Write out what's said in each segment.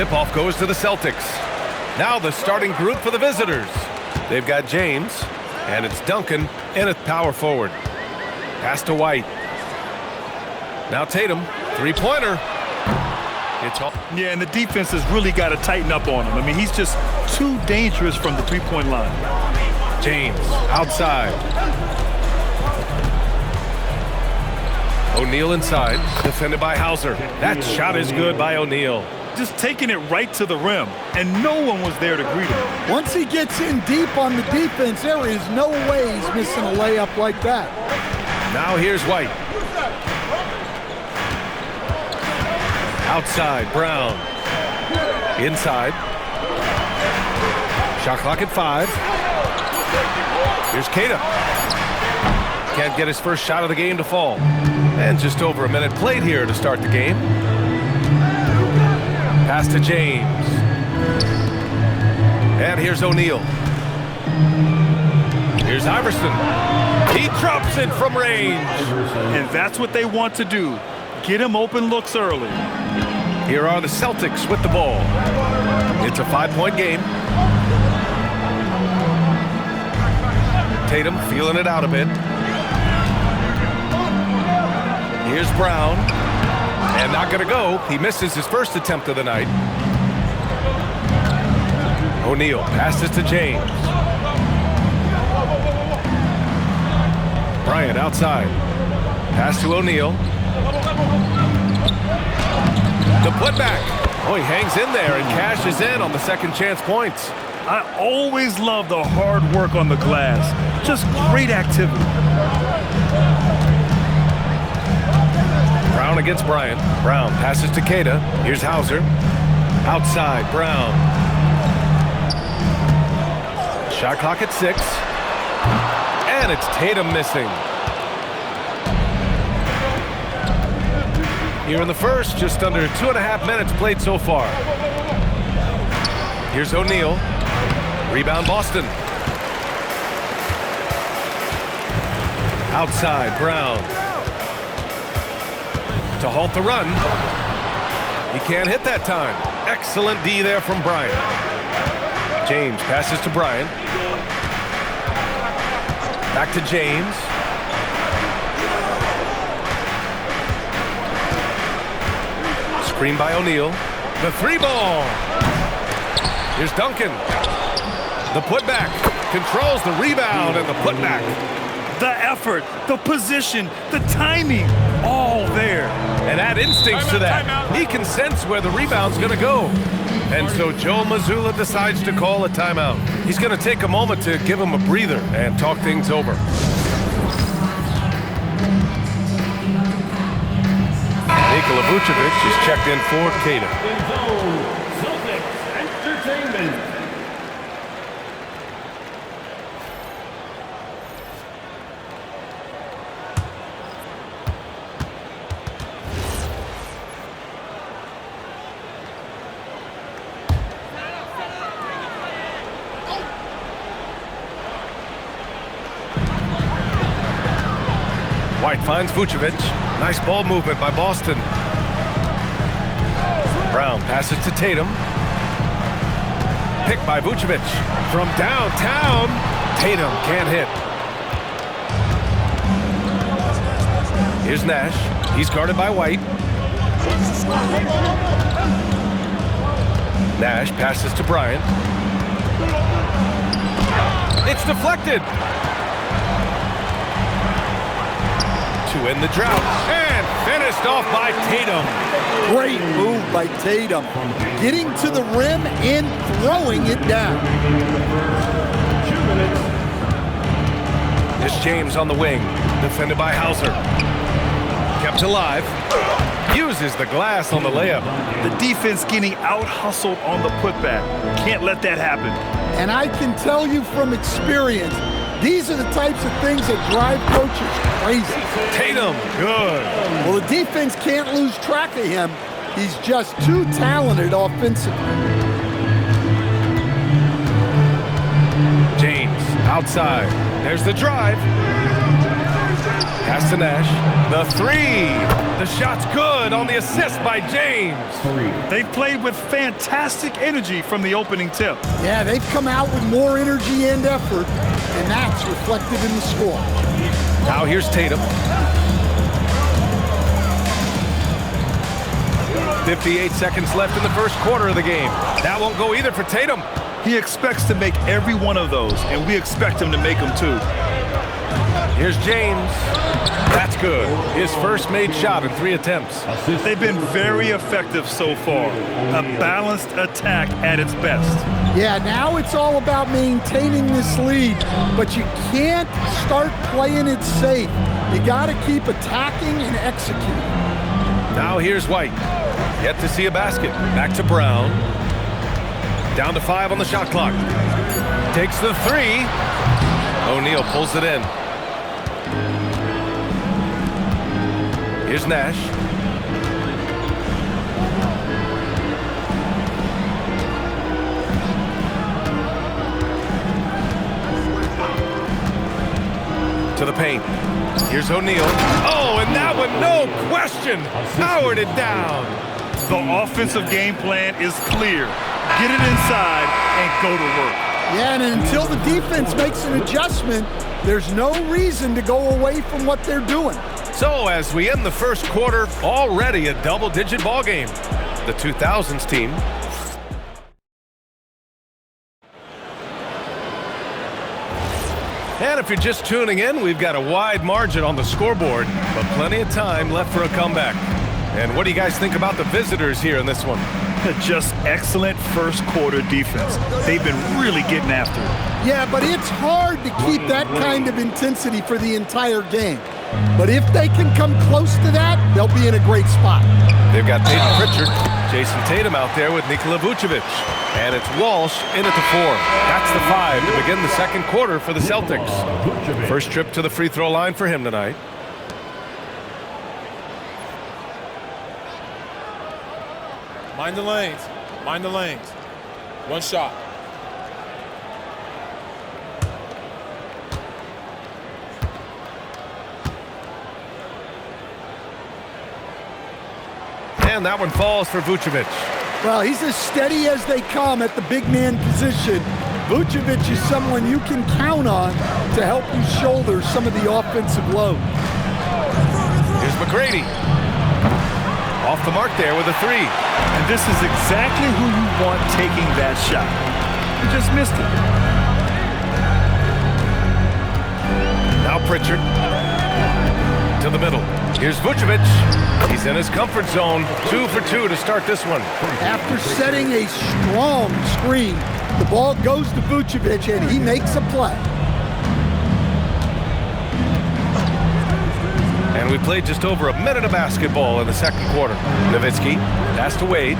Tip-off goes to the Celtics. Now the starting group for the visitors. They've got James, and it's Duncan in at power forward. Pass to White. Now Tatum, three-pointer. It's all. Yeah, and the defense has really got to tighten up on him. I mean, he's just too dangerous from the three-point line. James, outside. O'Neal inside, defended by Hauser. That shot is good by O'Neal. Just taking it right to the rim, and no one was there to greet him. Once he gets in deep on the defense, there is no way he's missing a layup like that. Now here's White. Outside, Brown. Inside. Shot clock at 5. Here's Keita. Can't get his first shot of the game to fall. And just over a minute played here to start the game. Pass to James. And here's O'Neal. Here's Iverson. He drops it from range. And that's what they want to do. Get him open looks early. Here are the Celtics with the ball. It's a 5-point game. Tatum feeling it out a bit. Here's Brown. And not going to go. He misses his first attempt of the night. O'Neal passes to James. Bryant outside. Pass to O'Neal. The putback. Oh, he hangs in there and cashes in on the second chance points. I always love the hard work on the glass. Just great activity. Brown against Bryant. Brown passes to Keita. Here's Hauser. Outside, Brown. Shot clock at 6. And it's Tatum missing. Here in the first, just under 2.5 minutes played so far. Here's O'Neal. Rebound Boston. Outside, Brown. To halt the run. He can't hit that time. Excellent D there from Bryant. James passes to Bryant. Back to James. Screen by O'Neal. The 3-ball. Here's Duncan. The putback. Controls the rebound and the putback. The effort, the position, the timing, all there. And add instincts to that. He can sense where the rebound's going to go. And so Joe Mazzulla decides to call a timeout. He's going to take a moment to give him a breather and talk things over. Nikola Vucevic is checked in for Keita. White finds Vucevic. Nice ball movement by Boston. Brown passes to Tatum. Picked by Vucevic. From downtown, Tatum can't hit. Here's Nash. He's guarded by White. Nash passes to Bryant. It's deflected. To end the drought, and finished off by Tatum. Great move by Tatum. Getting to the rim and throwing it down. 2 minutes. It's James on the wing, defended by Hauser. Kept alive. Uses the glass on the layup. The defense getting out-hustled on the putback. Can't let that happen. And I can tell you from experience, these are the types of things that drive coaches crazy. Tatum, good. Well, the defense can't lose track of him. He's just too talented offensively. James, outside. There's the drive. Pass to Nash. The three. The shot's good on the assist by James. They played with fantastic energy from the opening tip. Yeah, they've come out with more energy and effort, and that's reflected in the score. Now here's Tatum. 58 seconds left in the first quarter of the game. That won't go either for Tatum. He expects to make every one of those, and we expect him to make them too. Here's James. That's good. His first made shot in 3 attempts. They've been very effective so far. A balanced attack at its best. Yeah, now it's all about maintaining this lead, but you can't start playing it safe. You got to keep attacking and executing. Now here's White. Yet to see a basket. Back to Brown. Down to 5 on the shot clock. Takes the 3. O'Neal pulls it in. Here's Nash. To the paint. Here's O'Neal. Oh, and that one, no question, powered it down. The offensive game plan is clear. Get it inside and go to work. Yeah, and until the defense makes an adjustment, there's no reason to go away from what they're doing. So as we end the first quarter, already a double-digit ball game. The 2000s team. And if you're just tuning in, we've got a wide margin on the scoreboard, but plenty of time left for a comeback. And what do you guys think about the visitors here in this one? Just excellent first quarter defense. They've been really getting after it. Yeah, but it's hard to keep that kind of intensity for the entire game. But if they can come close to that, they'll be in a great spot. They've got Peyton Pritchard, Jason Tatum out there with Nikola Vucevic. And it's Walsh in at the 4. That's the 5 to begin the second quarter for the Celtics. First trip to the free throw line for him tonight. Mind the lanes. Mind the lanes. One shot. And that one falls for Vucevic. Well, he's as steady as they come at the big man position. Vucevic is someone you can count on to help you shoulder some of the offensive load. Here's McGrady. Off the mark there with a 3. And this is exactly who you want taking that shot. You just missed it. Now Pritchard. To the middle. Here's Vucevic. He's in his comfort zone. 2 for 2 to start this one. After setting a strong screen, the ball goes to Vucevic and he makes a play. And we played just over a minute of basketball in the second quarter. Nowitzki, pass to Wade.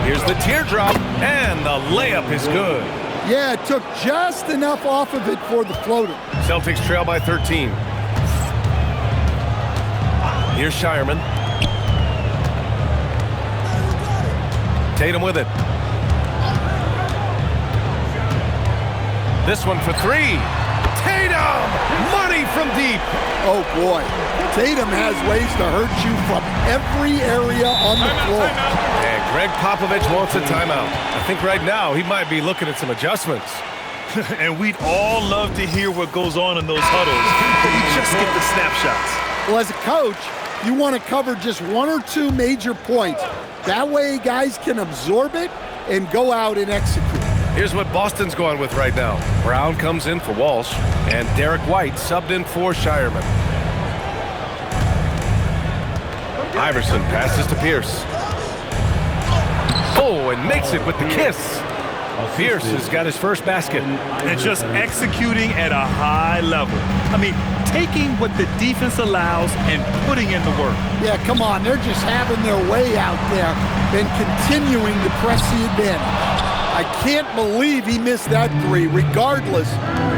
Here's the teardrop, and the layup is good. Yeah, it took just enough off of it for the floater. Celtics trail by 13. Here's Shireman. Tatum with it. This one for 3. Tatum! Money from deep. Oh, boy. Tatum has ways to hurt you from every area on the floor. And Greg Popovich wants a timeout. I think right now he might be looking at some adjustments. And we'd all love to hear what goes on in those huddles, but you just get the snapshots. Well, as a coach, you want to cover just 1 or 2 major points. That way guys can absorb it and go out and execute. Here's what Boston's going with right now. Brown comes in for Walsh, and Derek White subbed in for Shireman. Iverson passes to Pierce. Oh, and makes it with the kiss. Pierce has got his first basket. And just executing at a high level. I mean, taking what the defense allows and putting in the work. Yeah, come on. They're just having their way out there and continuing to press the advantage. I can't believe he missed that 3. Regardless,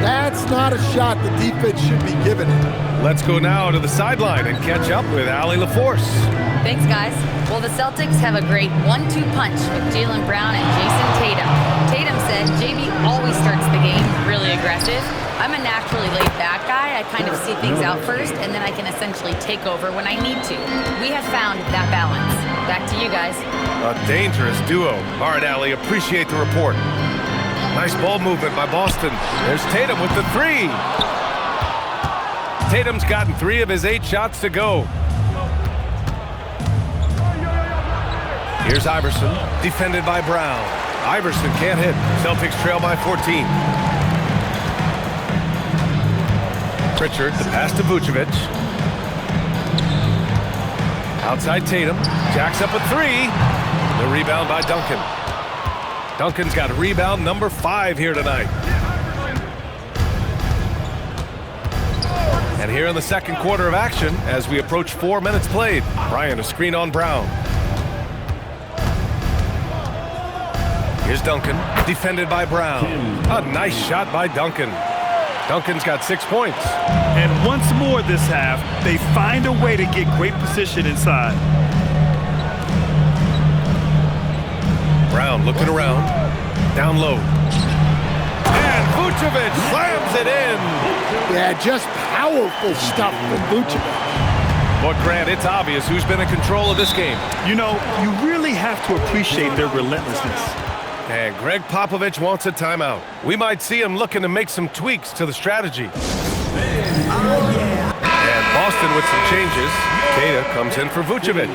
that's not a shot the defense should be giving him. Let's go now to the sideline and catch up with Allie LaForce. Thanks, guys. Well, the Celtics have a great 1-2 punch with Jaylen Brown and Jason Tatum. Tatum's said, Jamie always starts the game really aggressive. I'm a naturally laid-back guy. I kind of see things out first, and then I can essentially take over when I need to. We have found that balance. Back to you guys. A dangerous duo. All right, Allie, appreciate the report. Nice ball movement by Boston. There's Tatum with the three. Tatum's gotten 3 of his 8 shots to go. Here's Iverson, defended by Brown. Iverson can't hit. Celtics trail by 14. Pritchard, the pass to Vucevic. Outside Tatum. Jacks up a 3. The rebound by Duncan. Duncan's got rebound number 5 here tonight. And here in the second quarter of action, as we approach 4 minutes played, Bryant a screen on Brown. Here's Duncan, defended by Brown. A nice shot by Duncan. Duncan's got 6 points. And once more this half, they find a way to get great position inside. Brown looking around, down low. And Vucevic slams it in. Yeah, just powerful stuff from Vucevic. But Grant, it's obvious who's been in control of this game. You know, you really have to appreciate their relentlessness. And Greg Popovich wants a timeout. We might see him looking to make some tweaks to the strategy. And Boston with some changes. Kata comes in for Vucevic.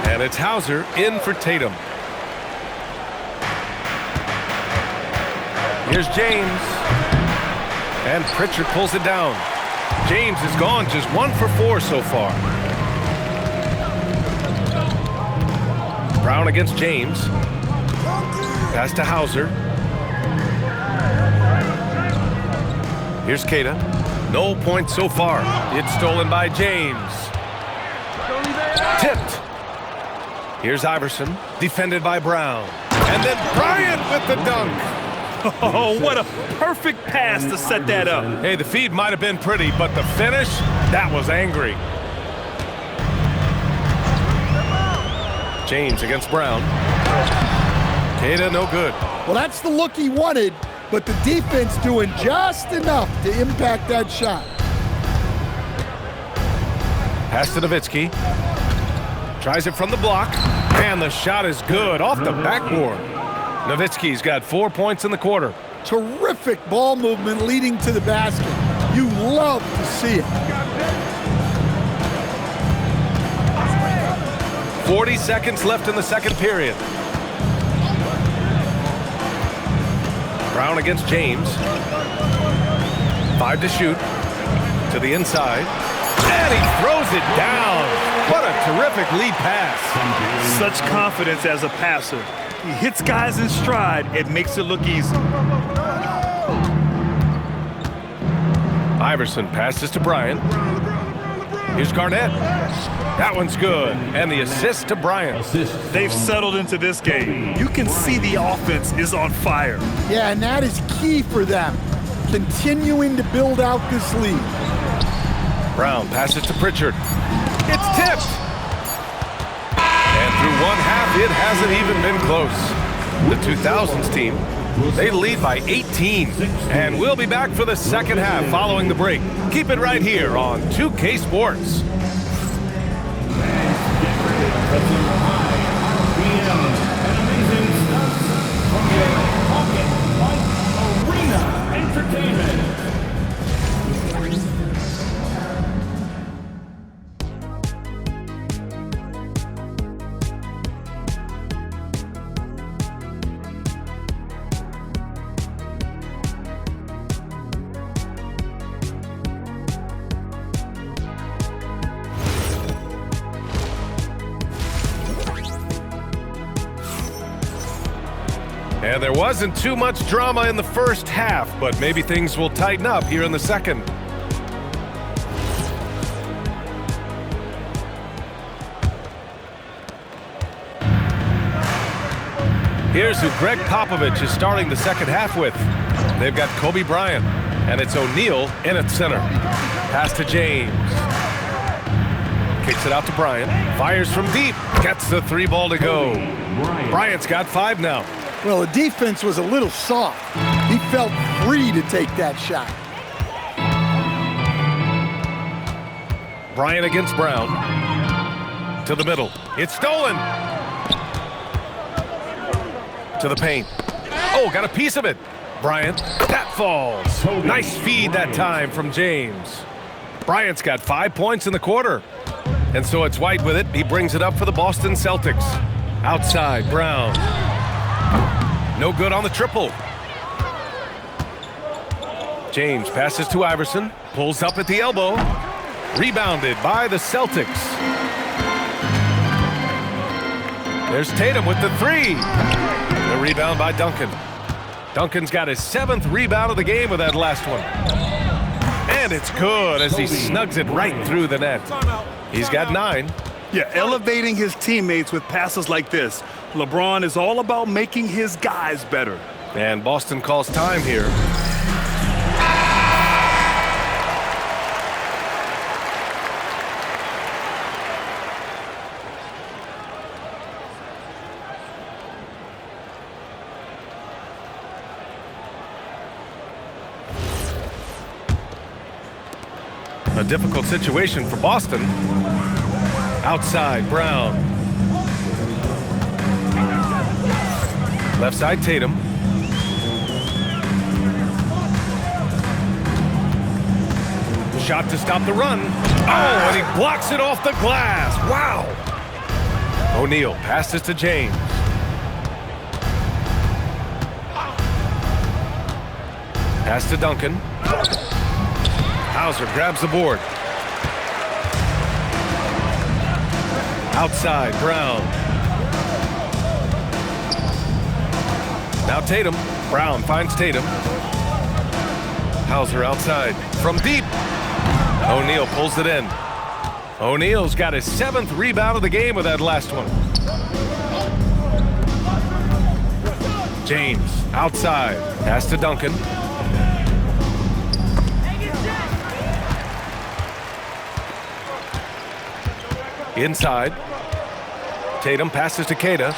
And it's Hauser in for Tatum. Here's James. And Pritchard pulls it down. James is gone just 1 for 4 so far. Brown against James. Pass to Hauser. Here's Kata. No points so far. It's stolen by James. Tipped. Here's Iverson, defended by Brown. And then Bryant with the dunk. Oh, what a perfect pass to set that up. Hey, the feed might have been pretty, but the finish, that was angry. James against Brown. Kata, no good. Well, that's the look he wanted, but the defense doing just enough to impact that shot. Pass to Nowitzki. Tries it from the block, and the shot is good off the backboard. Nowitzki's got 4 points in the quarter. Terrific ball movement leading to the basket. You love to see it. 40 seconds left in the second period. Brown against James. 5 to shoot. To the inside. And he throws it down. What a terrific lead pass. Such confidence as a passer. He hits guys in stride. It makes it look easy. Iverson passes to Bryant. Here's Garnett. That one's good. And the assist to Bryant. They've settled into this game. You can see the offense is on fire. Yeah, and that is key for them. Continuing to build out this lead. Brown passes to Pritchard. It's tipped. And through one half, it hasn't even been close. The 2000s team, they lead by 18. And we'll be back for the second half following the break. Keep it right here on 2K Sports. And there wasn't too much drama in the first half, but maybe things will tighten up here in the second. Here's who Greg Popovich is starting the second half with. They've got Kobe Bryant, and it's O'Neal in at center. Pass to James. Kicks it out to Bryant. Fires from deep. Gets the 3 ball to go. Bryant's got 5 now. Well, the defense was a little soft. He felt free to take that shot. Bryant against Brown. To the middle. It's stolen. To the paint. Oh, got a piece of it. Bryant. That falls. Nice feed that time from James. Bryant's got 5 points in the quarter. And so it's White with it. He brings it up for the Boston Celtics. Outside, Brown. No good on the triple. James passes to Iverson. Pulls up at the elbow. Rebounded by the Celtics. There's Tatum with the three. The rebound by Duncan. Duncan's got his 7th rebound of the game with that last one. And it's good as he snugs it right through the net. He's got 9. Yeah, elevating his teammates with passes like this. LeBron is all about making his guys better. And Boston calls time here. A difficult situation for Boston. Outside, Brown. Left side, Tatum. Shot to stop the run. Oh, and he blocks it off the glass. Wow. O'Neal passes to James. Pass to Duncan. Hauser grabs the board. Outside, Brown. Now Tatum. Brown finds Tatum. Hauser outside. From deep. O'Neal pulls it in. O'Neal's got his 7th rebound of the game with that last one. James outside. Pass to Duncan. Inside. Tatum passes to Keita.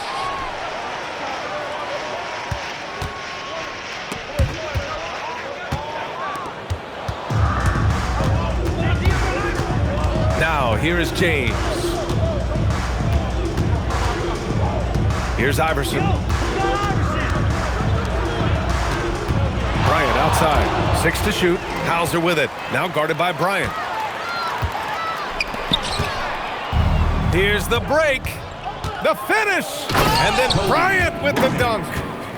Now, here is James. Here's Iverson. Bryant outside. 6 to shoot. Hauser with it. Now guarded by Bryant. Here's the break, the finish, and then Bryant with the dunk.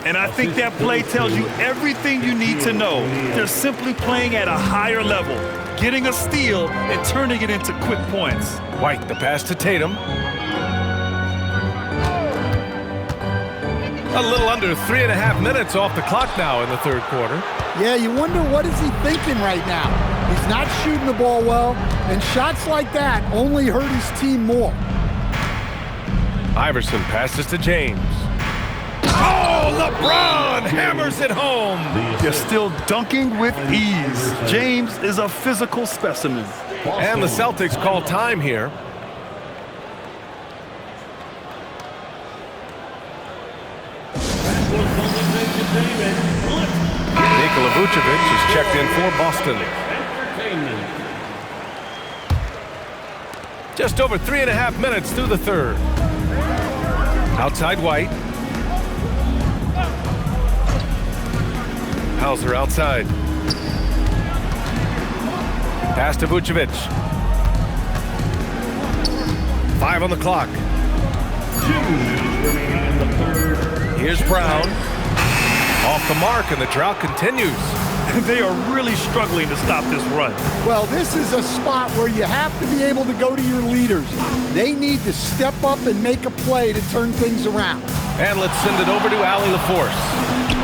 And I think that play tells you everything you need to know. They're simply playing at a higher level, getting a steal and turning it into quick points. White, the pass to Tatum. A little under 3.5 minutes off the clock now in the third quarter. Yeah, you wonder what is he thinking right now. He's not shooting the ball well, and shots like that only hurt his team more. Iverson passes to James. Oh, LeBron hammers it home. You're still dunking with ease. James is a physical specimen. And the Celtics call time here. Nikola Vucevic is checked in for Boston. Just over 3.5 minutes through the third. Outside White. Hauser outside. Pass to Vucevic. 5 on the clock. Here's Brown. Off the mark, and the drought continues. They are really struggling to stop this run. Well, this is a spot where you have to be able to go to your leaders. They need to step up and make a play to turn things around. And let's send it over to Allie LaForce.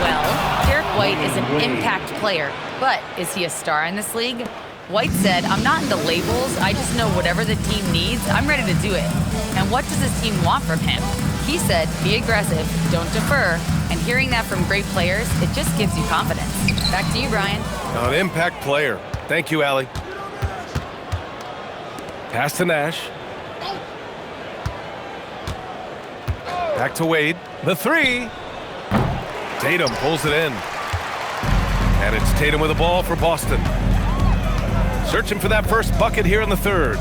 Well, Derek White is an impact player, but is he a star in this league? White said, "I'm not into labels. I just know whatever the team needs, I'm ready to do it. And what does his team want from him?" He said, "Be aggressive, don't defer." And hearing that from great players, it just gives you confidence. Back to you, Brian. An impact player. Thank you, Allie. Pass to Nash. Back to Wade. The three. Tatum pulls it in. And it's Tatum with the ball for Boston. Searching for that first bucket here in the third.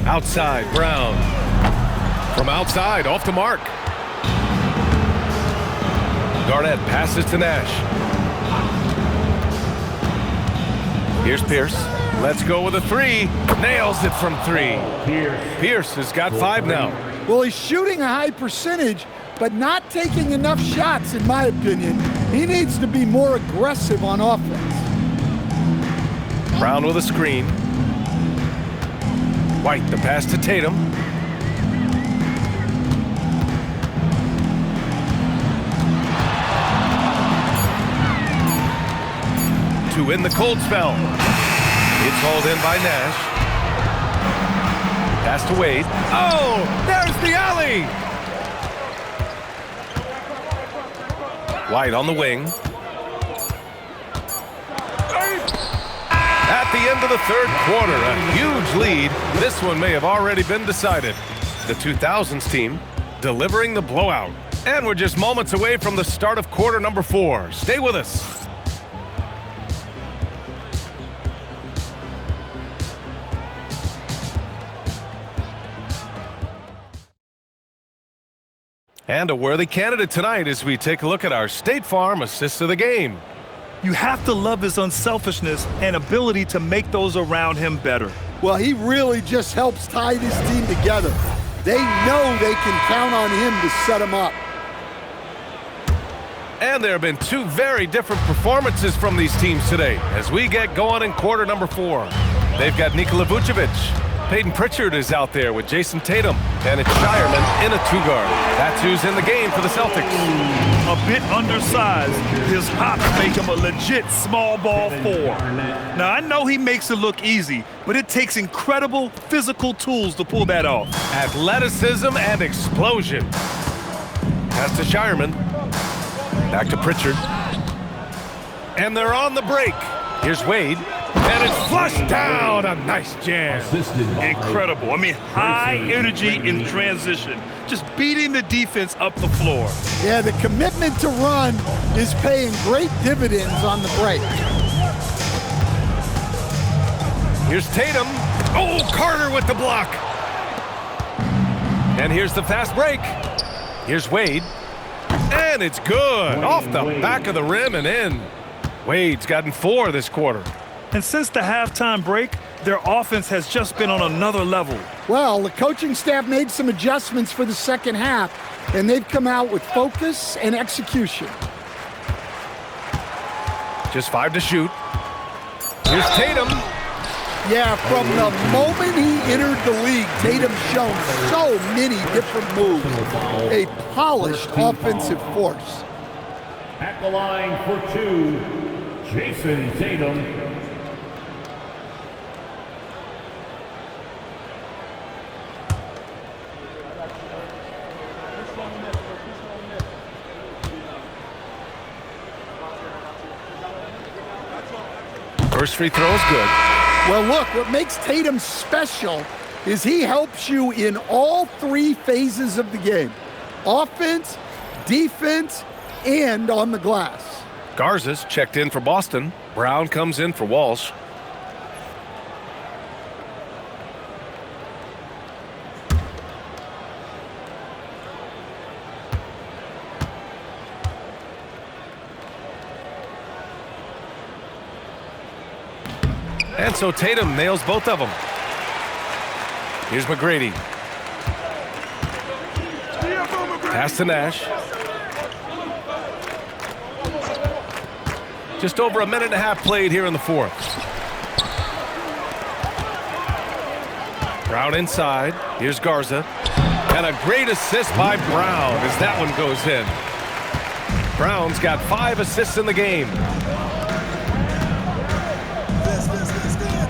Outside, Brown. From outside, off the mark. Garnett passes to Nash. Here's Pierce. Let's go with a three. Nails it from three. Pierce has got 5 now. Well, he's shooting a high percentage, but not taking enough shots, in my opinion. He needs to be more aggressive on offense. Brown with a screen. White, the pass to Tatum. To win the cold spell. It's hauled in by Nash. Pass to Wade. Oh, there's the alley! White on the wing. At the end of the third quarter, a huge lead. This one may have already been decided. The 2000s team delivering the blowout. And we're just moments away from the start of quarter number 4. Stay with us. And a worthy candidate tonight as we take a look at our State Farm Assist of the Game. You have to love his unselfishness and ability to make those around him better. Well, he really just helps tie this team together. They know they can count on him to set them up. And there have been 2 very different performances from these teams today as we get going in quarter number 4. They've got Nikola Vucevic. Peyton Pritchard is out there with Jason Tatum, and it's Shireman in a 2-guard. That's who's in the game for the Celtics. A bit undersized, his hops make him a legit small ball 4. Now, I know he makes it look easy, but it takes incredible physical tools to pull that off. Athleticism and explosion. Pass to Shireman. Back to Pritchard. And they're on the break. Here's Wade. And it's flushed down. A nice jam. Incredible. I mean, high energy in transition. Just beating the defense up the floor. Yeah, the commitment to run is paying great dividends on the break. Here's Tatum. Oh, Carter with the block. And here's the fast break. Here's Wade. And it's good. Off the back of the rim and in. Wade's gotten 4 this quarter. And since the halftime break, their offense has just been on another level. Well, the coaching staff made some adjustments for the second half, and they've come out with focus and execution. Just 5 to shoot. Here's Tatum. Yeah, from the moment he entered the league, Tatum's shown so many different moves. A polished offensive force. At the line for 2, Jason Tatum. First free throw is good. Well, look, what makes Tatum special is he helps you in all 3 phases of the game. Offense, defense, and on the glass. Garza's checked in for Boston. Brown comes in for Walsh. And so Tatum nails both of them. Here's McGrady. Pass to Nash. Just over a minute and a half played here in the 4th. Brown inside. Here's Garza. And a great assist by Brown as that one goes in. Brown's got 5 assists in the game.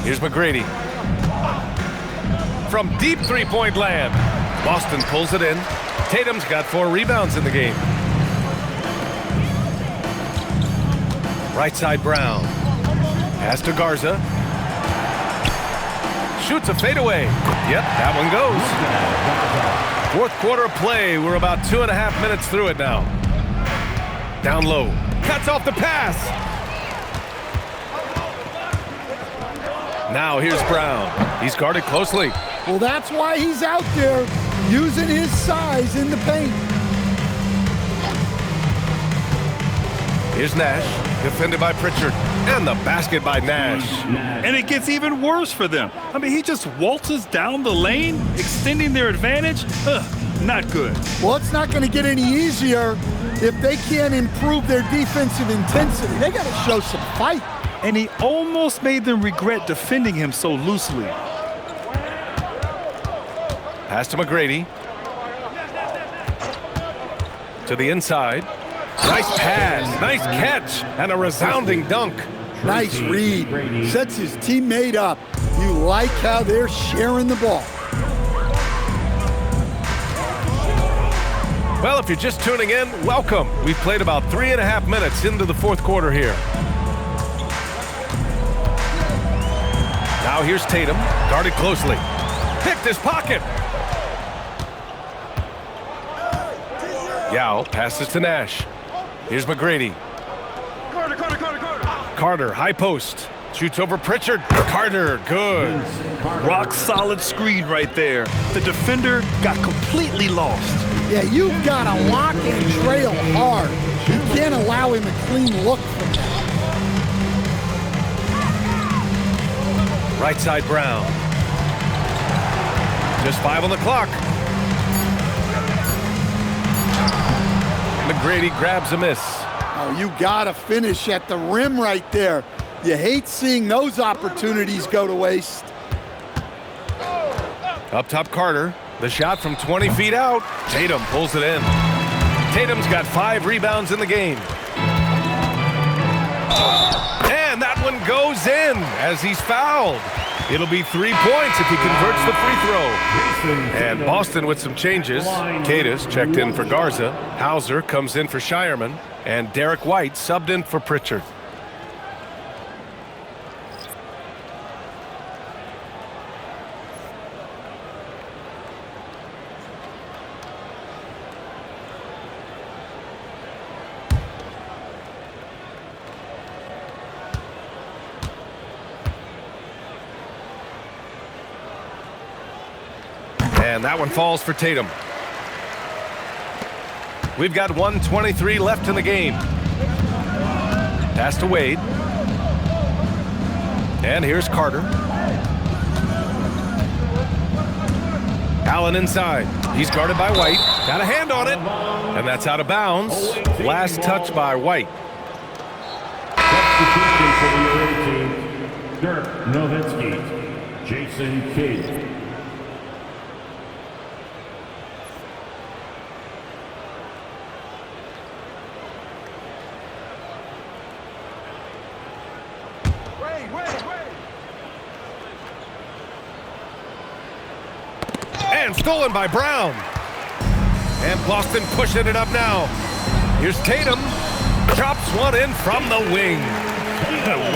Here's McGrady. From deep 3-point land. Boston pulls it in. Tatum's got 4 rebounds in the game. Right side Brown. Pass to Garza. Shoots a fadeaway. Yep, that one goes. Fourth quarter of play. We're about 2.5 minutes through it now. Down low. Cuts off the pass. Now here's Brown. He's guarded closely. Well, that's why he's out there using his size in the paint. Here's Nash, defended by Pritchard, and the basket by Nash. And it gets even worse for them. I mean, he just waltzes down the lane, extending their advantage. Not good. Well, it's not going to get any easier if they can't improve their defensive intensity. They got to show some fight. And he almost made them regret defending him so loosely. Pass to McGrady. To the inside. Nice pass, nice catch, and a resounding dunk. Nice read. Sets his teammate up. You like how they're sharing the ball. Well, if you're just tuning in, welcome. We've played about 3.5 minutes into the fourth quarter here. Now here's Tatum, guarded closely. Picked his pocket. Yao passes to Nash. Here's McGrady. Carter, high post. Shoots over Pritchard. Carter, good. Rock solid screen right there. The defender got completely lost. Yeah, you've got to lock and trail hard. You can't allow him a clean look from that. Right side Brown. Just 5 on the clock. McGrady grabs a miss. Oh, you got to finish at the rim right there. You hate seeing those opportunities go to waste. Up top Carter. The shot from 20 feet out. Tatum pulls it in. Tatum's got 5 rebounds in the game. And that one goes in as he's fouled. It'll be 3 points if he converts the free throw. And Boston with some changes. Cadis checked in for Garza. Hauser comes in for Shireman. And Derek White subbed in for Pritchard. And that one falls for Tatum. We've got 1:23 left in the game. Pass to Wade. And here's Carter. Allen inside. He's guarded by White. Got a hand on it. And that's out of bounds. Last touch by White. Substitution for the away team, Dirk Nowitzki, Jason Kidd. And stolen by Brown. And Boston pushing it up now. Here's Tatum. Chops one in from the wing.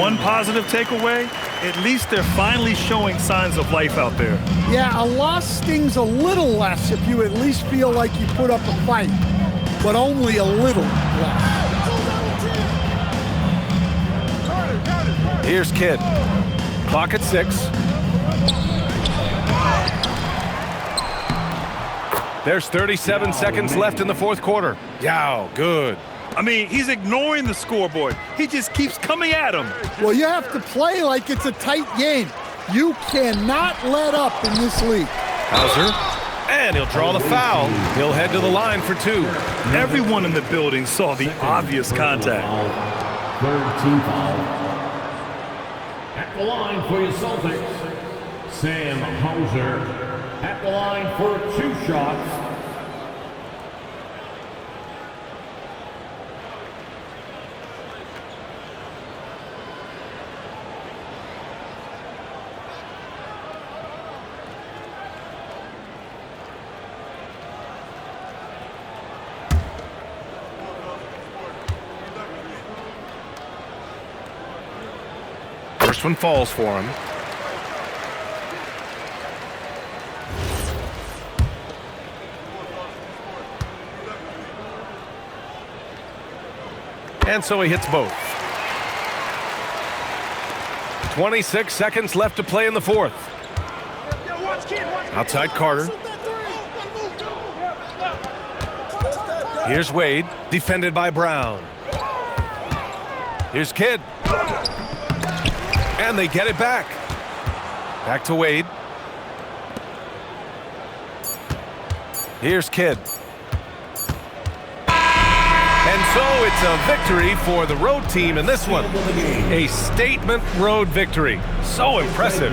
One positive takeaway, at least they're finally showing signs of life out there. Yeah, a loss stings a little less if you at least feel like you put up a fight, but only a little less. Here's Kidd. Clock at 6. There's 37 seconds left in the fourth quarter. Yao, good. I mean, he's ignoring the scoreboard. He just keeps coming at him. Well, you have to play like it's a tight game. You cannot let up in this league. Hauser, and he'll draw the foul. He'll head to the line for 2. Everyone in the building saw the obvious contact. Third team foul. At the line for your Celtics, Sam Hauser. At the line for 2 shots. First one falls for him. And so he hits both. 26 seconds left to play in the fourth. Outside Carter. Here's Wade, defended by Brown. Here's Kidd. And they get it back. Back to Wade. Here's Kidd. And so it's a victory for the road team in this one. A statement road victory. So impressive.